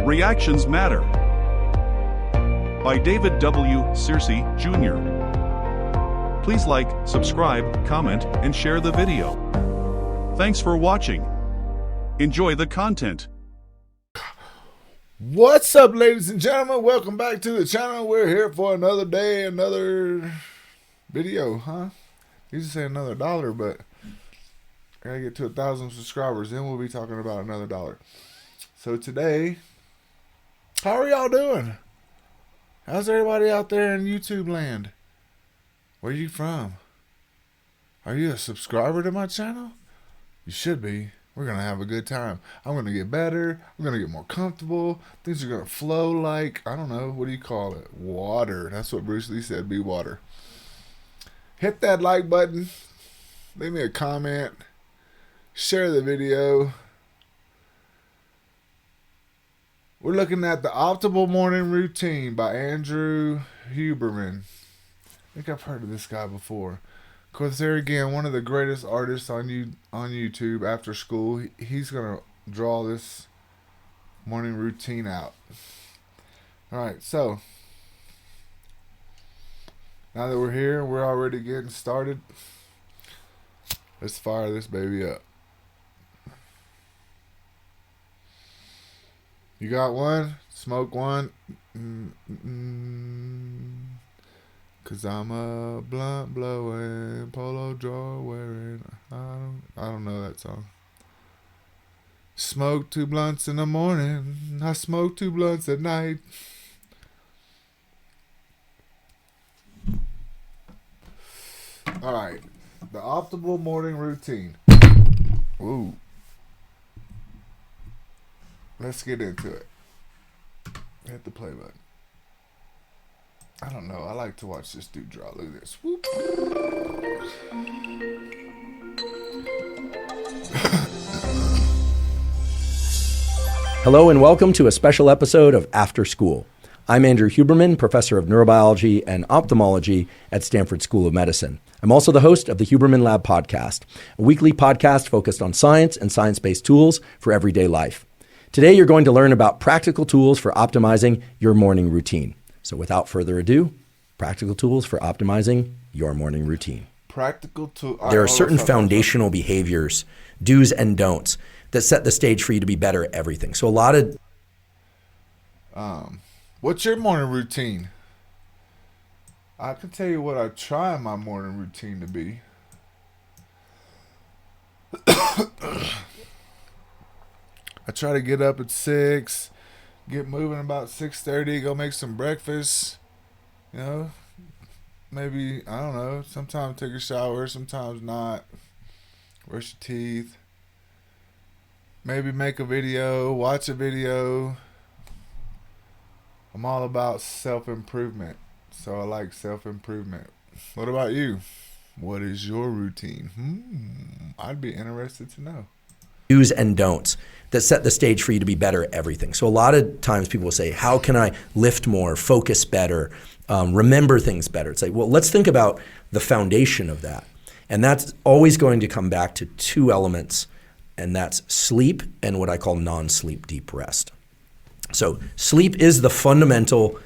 Reactions Matter by David W. Searcy, Jr. Please like, subscribe, comment, and share the video. Thanks for watching. Enjoy the content. What's up, ladies and gentlemen? Welcome back to the channel. We're here for another day, another video, huh? You used to say another dollar, but I gotta get to 1,000 subscribers, then we'll be talking about another dollar. So today, how are y'all doing? How's everybody out there in YouTube land? Where are you from? Are you a subscriber to my channel? You should be. We're going to have a good time. I'm going to get better. I'm going to get more comfortable. Things are going to flow like, I don't know, what do you call it? Water. That's what Bruce Lee said, be water. Hit that like button. Leave me a comment. Share the video. We're looking at the Optimal Morning Routine by Andrew Huberman. I think I've heard of this guy before. Of course, there again, one of the greatest artists on YouTube after school. He's going to draw this morning routine out. Alright, so now that we're here, we're already getting started. Let's fire this baby up. You got one? Smoke one? Cause I'm a blunt blowing, polo draw wearing. I don't know that song. Smoke 2 blunts in the morning. I smoke 2 blunts at night. Alright. The optimal morning routine. Ooh. Let's get into it. Hit the play button. I don't know. I like to watch this dude draw. Look at this. Whoop. Hello and welcome to a special episode of After School. I'm Andrew Huberman, professor of neurobiology and ophthalmology at Stanford School of Medicine. I'm also the host of the Huberman Lab podcast, a weekly podcast focused on science and science-based tools for everyday life. Today, you're going to learn about practical tools for optimizing your morning routine. So without further ado, practical tools for optimizing your morning routine. Practical tool. There are certain foundational behaviors, do's and don'ts, that set the stage for you to be better at everything. So a lot of... What's your morning routine? I can tell you what I try my morning routine to be. I try to get up at 6, get moving about 6:30, go make some breakfast, you know, maybe, I don't know, sometimes take a shower, sometimes not, brush your teeth, maybe make a video, watch a video. I'm all about self-improvement, so I like self-improvement. What about you? What is your routine? I'd be interested to know. Do's and don'ts that set the stage for you to be better at everything. So a lot of times people will say, how can I lift more, focus better, remember things better? It's like, well, let's think about the foundation of that. And that's always going to come back to 2 elements, and that's sleep and what I call non-sleep deep rest. So sleep is the fundamental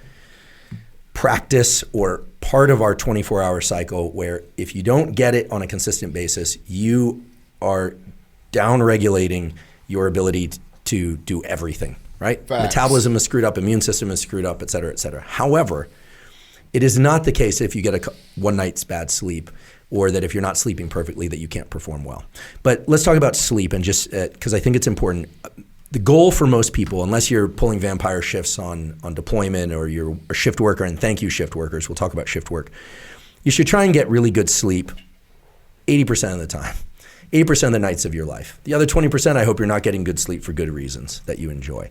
practice or part of our 24-hour cycle where if you don't get it on a consistent basis, you are down-regulating your ability to do everything, right? Facts. Metabolism is screwed up, immune system is screwed up, et cetera, et cetera. However, it is not the case if you get one night's bad sleep or that if you're not sleeping perfectly that you can't perform well. But let's talk about sleep and just, because I think it's important. The goal for most people, unless you're pulling vampire shifts on deployment or you're a shift worker, and thank you shift workers, we'll talk about shift work, you should try and get really good sleep 80% of the time. 80% of the nights of your life. The other 20%, I hope you're not getting good sleep for good reasons that you enjoy.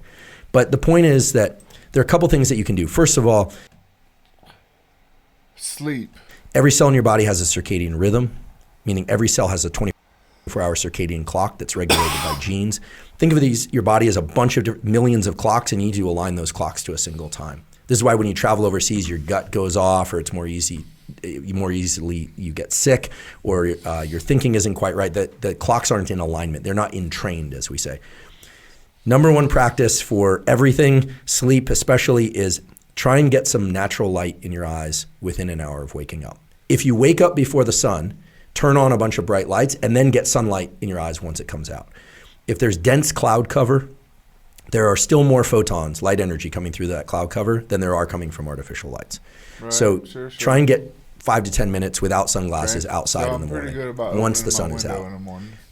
But the point is that there are a couple things that you can do. First of all, sleep. Every cell in your body has a circadian rhythm, meaning every cell has a 24-hour circadian clock that's regulated by genes. Think of your body as a bunch of millions of clocks, and you need to align those clocks to a single time. This is why when you travel overseas, your gut goes off, or it's more easily you get sick, or your thinking isn't quite right. The clocks aren't in alignment. They're not entrained, as we say. Number one practice for everything, sleep especially, is try and get some natural light in your eyes within an hour of waking up. If you wake up before the sun, turn on a bunch of bright lights and then get sunlight in your eyes once it comes out. If there's dense cloud cover, there are still more photons, light energy coming through that cloud cover than there are coming from artificial lights. Right, so try and get 5 to 10 minutes without sunglasses outside in the morning once the sun is out.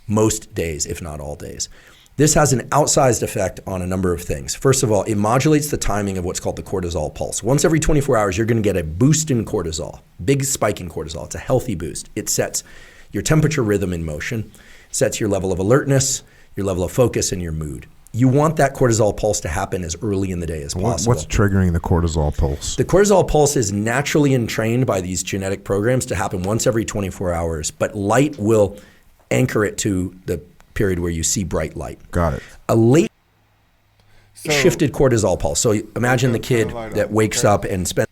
Most days, if not all days. This has an outsized effect on a number of things. First of all, it modulates the timing of what's called the cortisol pulse. Once every 24 hours, you're going to get a boost in cortisol, big spike in cortisol. It's a healthy boost. It sets your temperature rhythm in motion, sets your level of alertness, your level of focus, and your mood. You want that cortisol pulse to happen as early in the day as possible. What's triggering the cortisol pulse? The cortisol pulse is naturally entrained by these genetic programs to happen once every 24 hours, but light will anchor it to the period where you see bright light. Got it. A late shifted cortisol pulse. So imagine the kid that wakes up and spends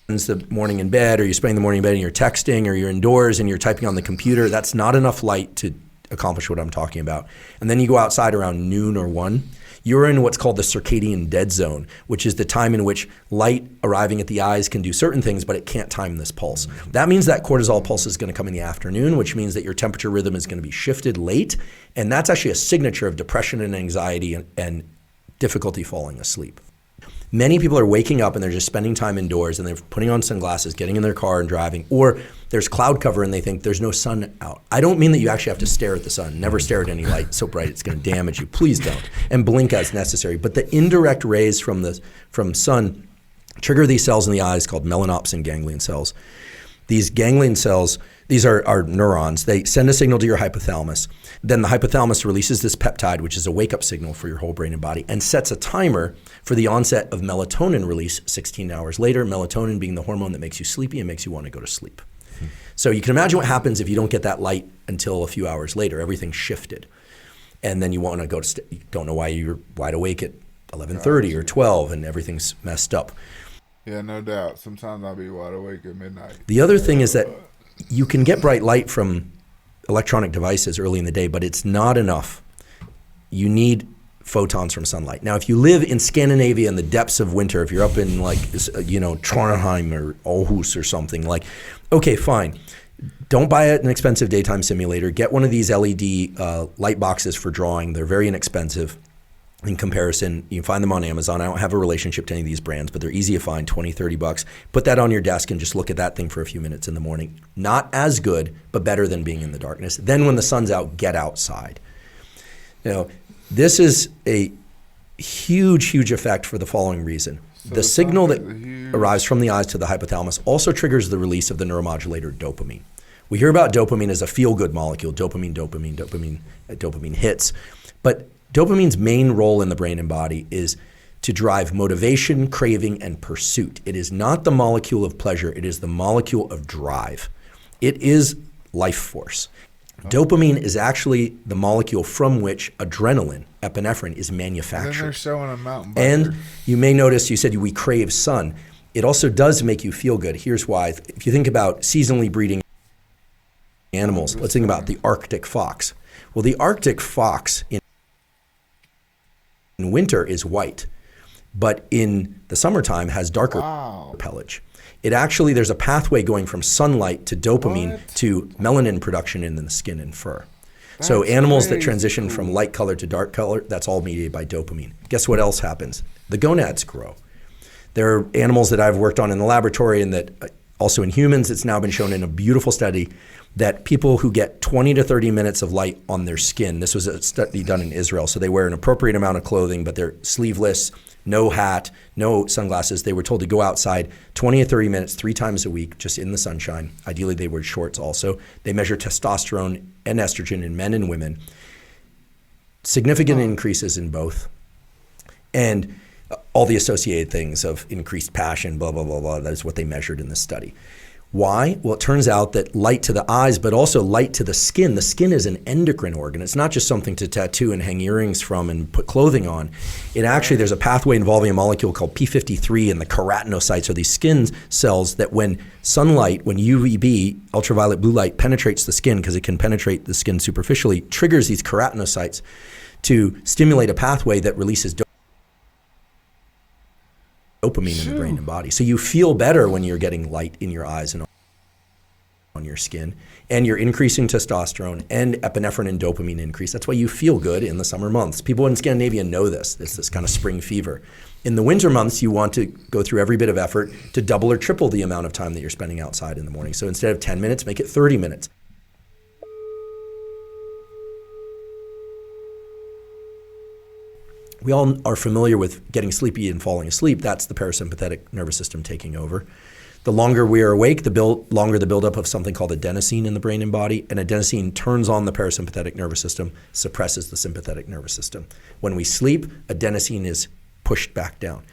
the morning in bed, or you're spending the morning in bed and you're texting, or you're indoors and you're typing on the computer. That's not enough light to accomplish what I'm talking about. And then you go outside around noon or 1. You're in what's called the circadian dead zone, which is the time in which light arriving at the eyes can do certain things, but it can't time this pulse. That means that cortisol pulse is going to come in the afternoon, which means that your temperature rhythm is going to be shifted late. And that's actually a signature of depression and anxiety and difficulty falling asleep. Many people are waking up and they're just spending time indoors and they're putting on sunglasses, getting in their car and driving, or there's cloud cover and they think there's no sun out. I don't mean that you actually have to stare at the sun. Never stare at any light so bright it's going to damage you. Please don't. And blink as necessary. But the indirect rays from sun trigger these cells in the eyes called melanopsin ganglion cells. These ganglion cells, these are neurons. They send a signal to your hypothalamus. Then the hypothalamus releases this peptide, which is a wake-up signal for your whole brain and body, and sets a timer for the onset of melatonin release 16 hours later, melatonin being the hormone that makes you sleepy and makes you want to go to sleep. So you can imagine what happens if you don't get that light until a few hours later. Everything's shifted. And then you want to go to you don't know why you're wide awake at 11:30 or 12 and everything's messed up. Yeah, no doubt. Sometimes I'll be wide awake at midnight. The other thing is that you can get bright light from electronic devices early in the day, but it's not enough. You need photons from sunlight. Now, if you live in Scandinavia in the depths of winter, if you're up in Trondheim or Aarhus or something, okay, fine. Don't buy an expensive daytime simulator. Get one of these LED light boxes for drawing. They're very inexpensive in comparison. You can find them on Amazon. I don't have a relationship to any of these brands, but they're easy to find, $20, $30. Put that on your desk and just look at that thing for a few minutes in the morning. Not as good, but better than being in the darkness. Then when the sun's out, get outside. This is a huge, huge effect for the following reason. So the signal that arrives from the eyes to the hypothalamus also triggers the release of the neuromodulator dopamine. We hear about dopamine as a feel-good molecule, dopamine hits. But dopamine's main role in the brain and body is to drive motivation, craving, and pursuit. It is not the molecule of pleasure. It is the molecule of drive. It is life force. Dopamine is actually the molecule from which adrenaline, epinephrine, is manufactured. And then they're showing a mountain biker. And you may notice, you said we crave sun. It also does make you feel good. Here's why. If you think about seasonally breeding animals, let's think about the Arctic fox. Well, the Arctic fox in winter is white, but in the summertime has darker pelage. There's a pathway going from sunlight to dopamine to melanin production in the skin and fur. So animals that transition from light color to dark color, that's all mediated by dopamine. Guess what else happens? The gonads grow. There are animals that I've worked on in the laboratory and that also in humans, it's now been shown in a beautiful study that people who get 20 to 30 minutes of light on their skin, this was a study done in Israel, so they wear an appropriate amount of clothing, but they're sleeveless, no hat, no sunglasses. They were told to go outside 20 to 30 minutes 3 times a week, just in the sunshine. Ideally, they wear shorts also. They measure testosterone and estrogen in men and women. Significant increases in both. And all the associated things of increased passion, blah, blah, blah, blah. That is what they measured in this study. Why? Well, it turns out that light to the eyes, but also light to the skin. The skin is an endocrine organ. It's not just something to tattoo and hang earrings from and put clothing on. There's a pathway involving a molecule called P53 and the keratinocytes, or these skin cells that when sunlight, when UVB, ultraviolet blue light, penetrates the skin, because it can penetrate the skin superficially, triggers these keratinocytes to stimulate a pathway that releases dopamine in the brain and body. So you feel better when you're getting light in your eyes and on your skin, and you're increasing testosterone and epinephrine and dopamine increase. That's why you feel good in the summer months. People in Scandinavia know this. It's this kind of spring fever. In the winter months, you want to go through every bit of effort to double or triple the amount of time that you're spending outside in the morning. So instead of 10 minutes, make it 30 minutes. We all are familiar with getting sleepy and falling asleep. That's the parasympathetic nervous system taking over. The longer we are awake, the longer the buildup of something called adenosine in the brain and body. And adenosine turns on the parasympathetic nervous system, suppresses the sympathetic nervous system. When we sleep, adenosine is pushed back down.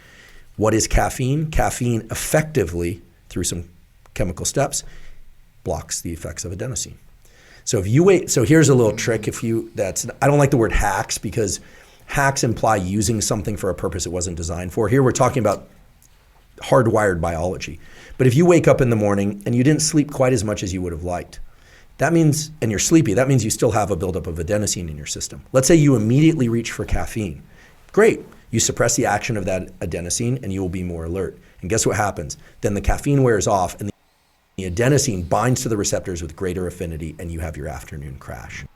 What is caffeine? Caffeine effectively, through some chemical steps, blocks the effects of adenosine. So if you wait, so here's a little trick. I don't like the word hacks because hacks imply using something for a purpose it wasn't designed for. Here we're talking about hardwired biology. But if you wake up in the morning and you didn't sleep quite as much as you would have liked, that means, and you're sleepy, that means you still have a buildup of adenosine in your system. Let's say you immediately reach for caffeine. Great. You suppress the action of that adenosine and you will be more alert. And guess what happens? Then the caffeine wears off and the adenosine binds to the receptors with greater affinity and you have your afternoon crash.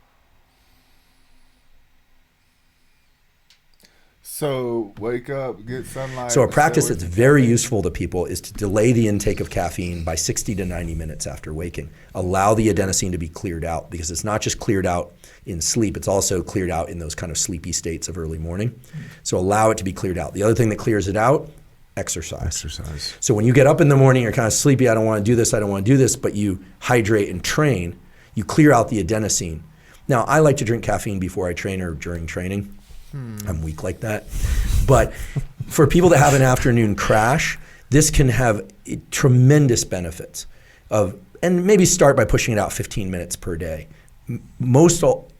So wake up, get sunlight. So a practice that's very useful to people is to delay the intake of caffeine by 60 to 90 minutes after waking. Allow the adenosine to be cleared out because it's not just cleared out in sleep, it's also cleared out in those kind of sleepy states of early morning. So allow it to be cleared out. The other thing that clears it out, exercise. So when you get up in the morning, you're kind of sleepy, I don't want to do this, but you hydrate and train, you clear out the adenosine. Now, I like to drink caffeine before I train or during training. I'm weak like that. But for people that have an afternoon crash, this can have tremendous benefits and maybe start by pushing it out 15 minutes per day.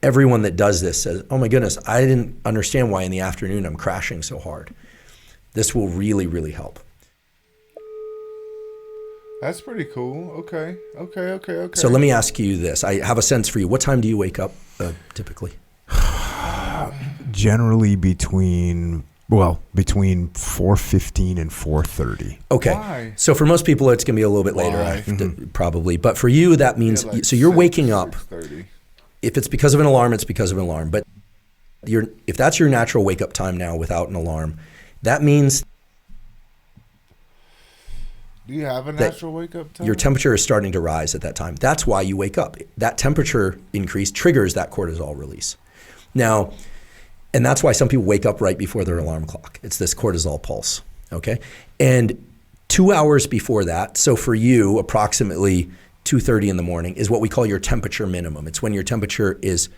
Everyone that does this says, oh my goodness, I didn't understand why in the afternoon I'm crashing so hard. This will really, really help. That's pretty cool. Okay. So let me ask you this. I have a sense for you. What time do you wake up typically? Generally between 4:15 and 4:30. Okay. Why? So for most people, it's going to be a little bit later, probably. But for you, that means, so you're waking up. 6:30. If it's because of an alarm, it's because of an alarm. But if that's your natural wake up time now without an alarm, that means Do you have a natural wake up time? your temperature is starting to rise at that time. That's why you wake up. That temperature increase triggers that cortisol release. Now, and that's why some people wake up right before their alarm clock. It's this cortisol pulse, okay? And 2 hours before that, so for you, approximately 2:30 in the morning is what we call your temperature minimum. It's when your temperature is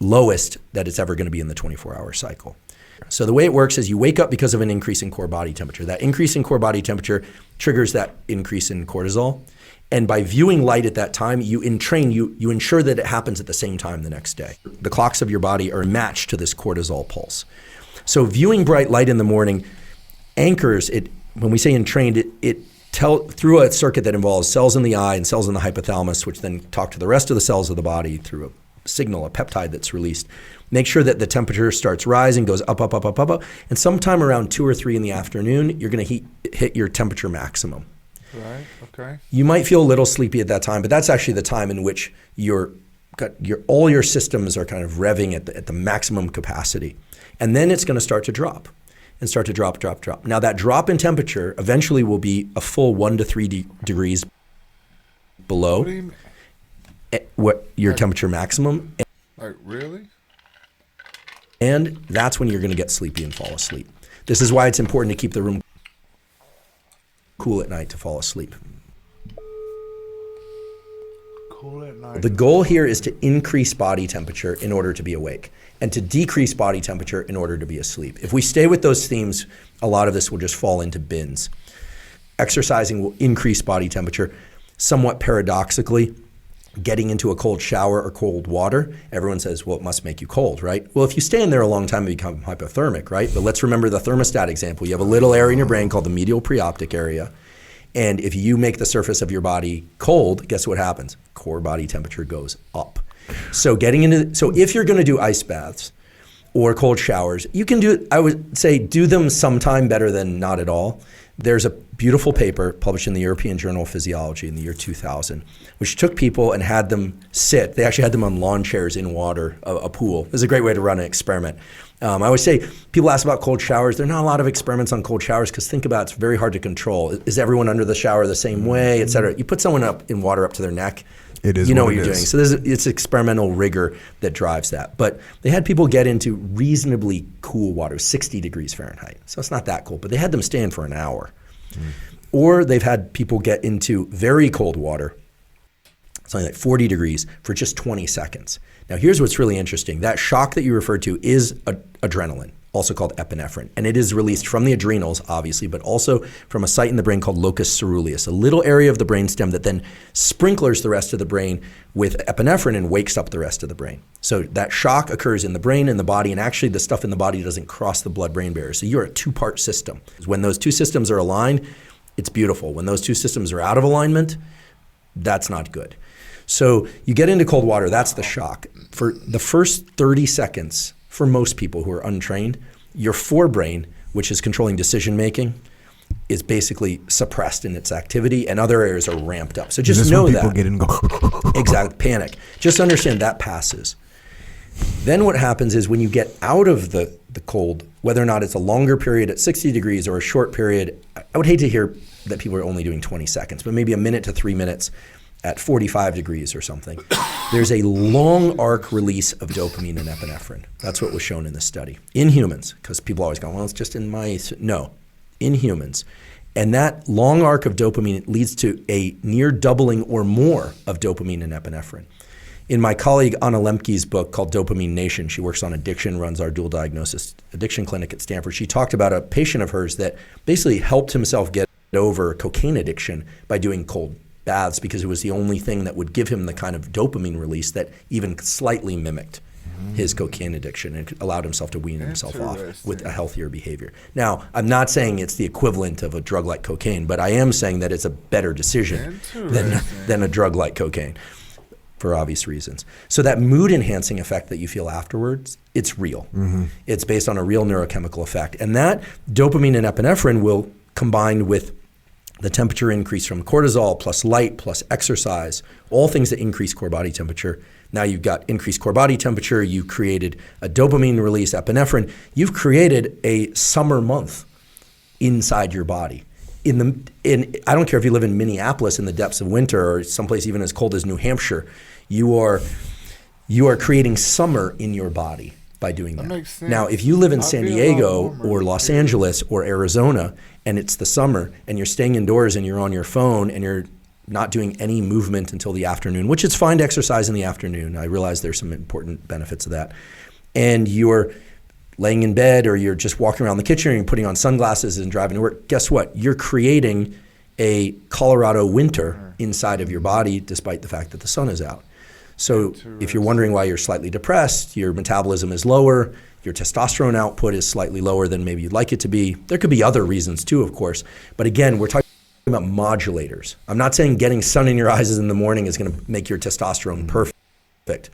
lowest that it's ever going to be in the 24-hour cycle. So the way it works is you wake up because of an increase in core body temperature. That increase in core body temperature triggers that increase in cortisol. And by viewing light at that time, you ensure that it happens at the same time the next day. The clocks of your body are matched to this cortisol pulse. So viewing bright light in the morning anchors it. When we say entrained, through a circuit that involves cells in the eye and cells in the hypothalamus, which then talk to the rest of the cells of the body through a signal, a peptide that's released. Make sure that the temperature starts rising, goes up, and sometime around 2 or 3 in the afternoon, you're going to hit your temperature maximum. Right. Okay. You might feel a little sleepy at that time, but that's actually the time in which all your systems are kind of revving at the maximum capacity. And then it's going to start to drop and start to drop. Now that drop in temperature eventually will be a full 1 to 3 degrees below what your temperature maximum. Like really? And that's when you're going to get sleepy and fall asleep. This is why it's important to keep the room cool at night to fall asleep. Cool at night. The goal here is to increase body temperature in order to be awake and to decrease body temperature in order to be asleep. If we stay with those themes, a lot of this will just fall into bins. Exercising will increase body temperature. Somewhat paradoxically, getting into a cold shower or cold water, everyone says, well, it must make you cold, right? Well, if you stay in there a long time, you become hypothermic, right? But let's remember the thermostat example. You have a little area in your brain called the medial preoptic area. And if you make the surface of your body cold, guess what happens? Core body temperature goes up. So if you're going to do ice baths or cold showers. You can do, I would say, do them sometime better than not at all. There's a beautiful paper published in the European Journal of Physiology in the year 2000, which took people and had them sit. They actually had them on lawn chairs in water, a pool. It was a great way to run an experiment. I always say, people ask about cold showers. There are not a lot of experiments on cold showers because think about it, it's very hard to control. Is everyone under the shower the same way, et cetera? You put someone up in water up to their neck, It is you know what what you're it doing. is. So it's experimental rigor that drives that. But they had people get into reasonably cool water, 60 degrees Fahrenheit. So it's not that cold, but they had them stand for an hour. Or they've had people get into very cold water, something like 40 degrees, for just 20 seconds. Now, here's what's really interesting. That shock that you referred to is adrenaline, also called epinephrine. And it is released from the adrenals, obviously, but also from a site in the brain called locus ceruleus, a little area of the brainstem that then sprinklers the rest of the brain with epinephrine and wakes up the rest of the brain. So that shock occurs in the brain and the body, and actually the stuff in the body doesn't cross the blood-brain barrier. So you're a two-part system. When those two systems are aligned, it's beautiful. When those two systems are out of alignment, that's not good. So you get into cold water, that's the shock. For the first 30 seconds, for most people who are untrained, your forebrain, which is controlling decision making, is basically suppressed in its activity, and other areas are ramped up. So just Is this know when that. people get in and go, Exactly, panic. Just understand that passes. Then what happens is when you get out of the cold, whether or not it's a longer period at 60 degrees or a short period, I would hate to hear that people are only doing 20 seconds, but maybe a minute to 3 minutes at 45 degrees or something. There's a long arc release of dopamine and epinephrine. That's what was shown in this study. In humans, because people always go, well, it's just in mice. No, in humans. And that long arc of dopamine leads to a near doubling or more of dopamine and epinephrine. In my colleague Anna Lemke's book called Dopamine Nation, she works on addiction, runs our dual diagnosis addiction clinic at Stanford. She talked about a patient of hers that basically helped himself get over cocaine addiction by doing cold baths because it was the only thing that would give him the kind of dopamine release that even slightly mimicked his cocaine addiction and allowed himself to wean himself off with a healthier behavior. Now, I'm not saying it's the equivalent of a drug like cocaine, but I am saying that it's a better decision than a drug like cocaine, for obvious reasons. So that mood enhancing effect that you feel afterwards, it's real. It's based on a real neurochemical effect. And that dopamine and epinephrine will combine with the temperature increase from cortisol plus light plus exercise, all things that increase core body temperature. Now you've got increased core body temperature, you created a dopamine release, epinephrine, you've created a summer month inside your body. I don't care if you live in Minneapolis in the depths of winter or someplace even as cold as New Hampshire, you are creating summer in your body by doing that. Makes sense. Now, if you live in I'll San be a lot Diego warmer. or Los Angeles or Arizona and it's the summer and you're staying indoors and you're on your phone and you're not doing any movement until the afternoon, which it's fine to exercise in the afternoon. I realize there's some important benefits of that. And you're laying in bed or you're just walking around the kitchen and you're putting on sunglasses and driving to work, guess what? You're creating a Colorado winter inside of your body despite the fact that the sun is out. So if you're wondering why you're slightly depressed, your metabolism is lower, your testosterone output is slightly lower than maybe you'd like it to be. There could be other reasons too, of course. But again, we're talking about modulators. I'm not saying getting sun in your eyes in the morning is going to make your testosterone perfect.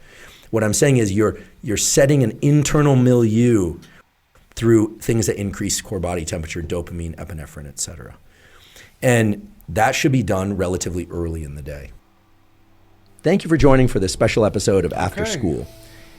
What I'm saying is you're setting an internal milieu through things that increase core body temperature, dopamine, epinephrine, et cetera. And that should be done relatively early in the day. Thank you for joining for this special episode of After School.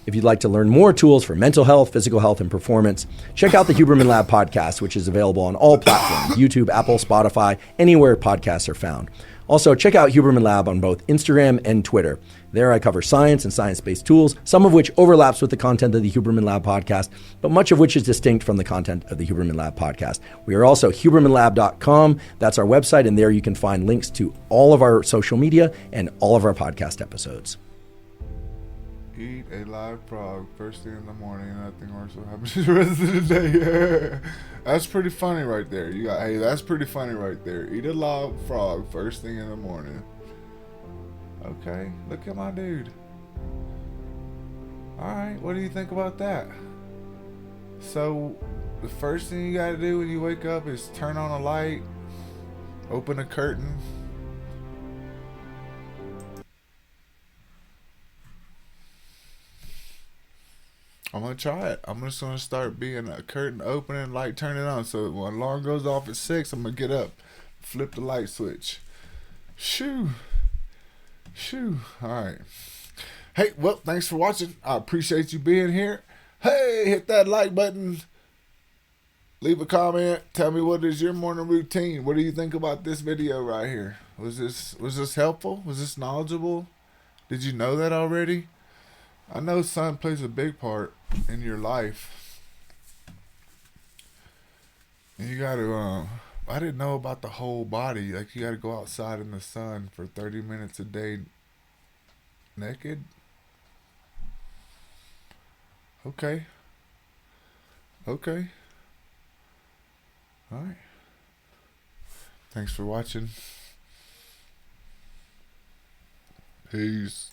If you'd like to learn more tools for mental health, physical health, and performance, check out the Huberman Lab podcast, which is available on all platforms, YouTube, Apple, Spotify, anywhere podcasts are found. Also, check out Huberman Lab on both Instagram and Twitter. There I cover science and science-based tools, some of which overlaps with the content of the Huberman Lab podcast, but much of which is distinct from the content of the Huberman Lab podcast. We are also hubermanlab.com. That's our website, and there you can find links to all of our social media and all of our podcast episodes. Eat a live frog first thing in the morning and nothing worse will happen to the rest of the day. That's pretty funny right there. That's pretty funny right there. Eat a live frog first thing in the morning. Okay, look at my dude. Alright, what do you think about that? So, the first thing you gotta do when you wake up is turn on a light, open a curtain. I'm gonna try it. I'm just gonna start being a curtain opening, light turning on. So when alarm goes off at 6, I'm gonna get up, flip the light switch. Shoo. Shoo. All right. Hey, well, thanks for watching. I appreciate you being here. Hey, hit that like button. Leave a comment. Tell me, what is your morning routine? What do you think about this video right here? Was this helpful? Was this knowledgeable? Did you know that already? I know sun plays a big part in your life. And you got to, I didn't know about the whole body. Like, you got to go outside in the sun for 30 minutes a day naked. Okay. Okay. All right. Thanks for watching. Peace.